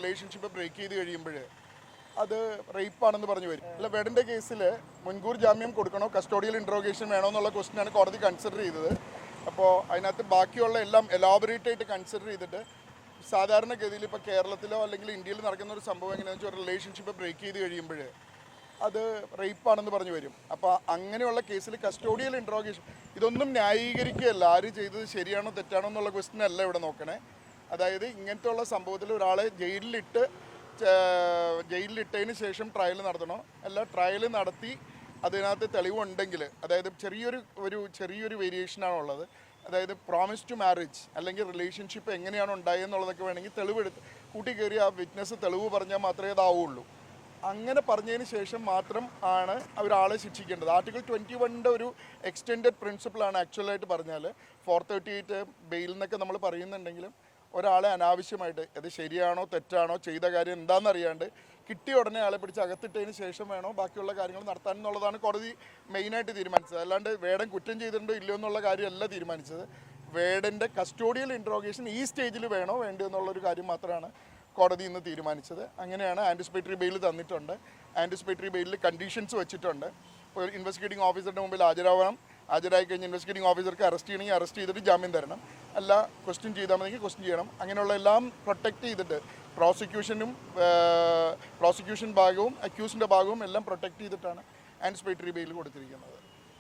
Relationship break ചെയ്ത് കഴിയുമ്പോൾ അത് റേപ്പാണെന്ന് പറഞ്ഞു വരും. അല്ല, വേടൻ്റെ കേസിൽ മുൻകൂർ ജാമ്യം കൊടുക്കണോ കസ്റ്റോഡിയൽ ഇൻട്രോഗേഷൻ വേണോ എന്നുള്ള ക്വസ്റ്റ്യനാണ് കോടതി കൺസിഡർ ചെയ്തത്. അപ്പോൾ അതിനകത്ത് ബാക്കിയുള്ള എല്ലാം എലാബറേറ്റ് ആയിട്ട് കൺസിഡർ ചെയ്തിട്ട് സാധാരണഗതിയിൽ ഇപ്പോൾ കേരളത്തിലോ അല്ലെങ്കിൽ ഇന്ത്യയിൽ നടക്കുന്ന ഒരു സംഭവം എങ്ങനെയാണെന്ന് വെച്ചാൽ റിലേഷൻഷിപ്പ് ബ്രേക്ക് ചെയ്ത് കഴിയുമ്പോൾ അത് റേപ്പാണെന്ന് പറഞ്ഞു വരും. അപ്പോൾ അങ്ങനെയുള്ള കേസിൽ കസ്റ്റോഡിയൽ ഇൻട്രോഗേഷൻ ഇതൊന്നും ന്യായീകരിക്കുകയല്ല, ആര് ചെയ്തത് ശരിയാണോ തെറ്റാണോ എന്നുള്ള ക്വസ്റ്റ്യൻ അല്ല ഇവിടെ നോക്കണേ. അതായത് ഇങ്ങനത്തെ ഉള്ള സംഭവത്തിൽ ഒരാളെ ജയിലിലിട്ടതിന് ശേഷം ട്രയൽ നടത്തണോ, അല്ല ട്രയൽ നടത്തി അതിനകത്ത് തെളിവുണ്ടെങ്കിൽ, അതായത് ചെറിയൊരു വേരിയേഷനാണ് ഉള്ളത്. അതായത് പ്രോമിസ് ടു മാരേജ് അല്ലെങ്കിൽ റിലേഷൻഷിപ്പ് എങ്ങനെയാണ് ഉണ്ടായെന്നുള്ളതൊക്കെ വേണമെങ്കിൽ തെളിവെടുത്ത് കൂട്ടി കയറി ആ വിറ്റ്നസ് തെളിവ് പറഞ്ഞാൽ മാത്രമേ അതാവുള്ളൂ. അങ്ങനെ പറഞ്ഞതിന് ശേഷം മാത്രം ആണ് ഒരാളെ ശിക്ഷിക്കേണ്ടത്. ആർട്ടിക്കിൾ 21 ഒരു എക്സ്റ്റെൻഡഡ് പ്രിൻസിപ്പിളാണ് ആക്ച്വലായിട്ട് പറഞ്ഞാൽ. 438 ബെയിൽ എന്നൊക്കെ നമ്മൾ പറയുന്നുണ്ടെങ്കിലും ഒരാളെ അനാവശ്യമായിട്ട് അത് ശരിയാണോ തെറ്റാണോ ചെയ്ത കാര്യം എന്താണെന്നറിയാണ്ട് കിട്ടിയ ഉടനെ ആളെ പിടിച്ച് അകത്തിട്ടതിന് ശേഷം വേണോ ബാക്കിയുള്ള കാര്യങ്ങൾ നടത്താൻ എന്നുള്ളതാണ് കോടതി മെയിനായിട്ട് തീരുമാനിച്ചത്. അല്ലാണ്ട് വേടൻ കുറ്റം ചെയ്തിട്ടുണ്ടോ ഇല്ലയോ എന്നുള്ള കാര്യമല്ല തീരുമാനിച്ചത്. വേടൻ്റെ കസ്റ്റോഡിയൽ ഇൻട്രോഗേഷൻ ഈ സ്റ്റേജിൽ വേണോ വേണ്ടയോ എന്നുള്ളൊരു കാര്യം മാത്രമാണ് കോടതി ഇന്ന് തീരുമാനിച്ചത്. അങ്ങനെയാണ് ആൻറ്റിസിപ്പേറ്ററി ബെയിൽ തന്നിട്ടുണ്ട്. ആൻറ്റിസിപ്പേറ്ററി ബെയിലിൽ കണ്ടീഷൻസ് വെച്ചിട്ടുണ്ട്. ഇപ്പോൾ ഇൻവെസ്റ്റിഗേറ്റിംഗ് ഓഫീസറുടെ മുമ്പിൽ ഹാജരായി കഴിഞ്ഞ് ഇൻവെസ്റ്റിഗേറ്റിംഗ് ഓഫീസർക്ക് അറസ്റ്റ് ചെയ്യണമെങ്കിൽ അറസ്റ്റ് ചെയ്തിട്ട് ജാമ്യം തരണം, അല്ല ക്വസ്റ്റ്യൻ ചെയ്താൽ മതി ക്വസ്റ്റ്യൻ ചെയ്യണം. അങ്ങനെയുള്ള എല്ലാം പ്രൊട്ടക്റ്റ് ചെയ്തിട്ട് പ്രോസിക്യൂഷൻ ഭാഗവും അക്യൂസിൻ്റെ ഭാഗവും എല്ലാം പ്രൊട്ടക്റ്റ് ചെയ്തിട്ടാണ് ആൻറ്റിസിപ്പേറ്ററി ബെയിൽ കൊടുത്തിരിക്കുന്നത്.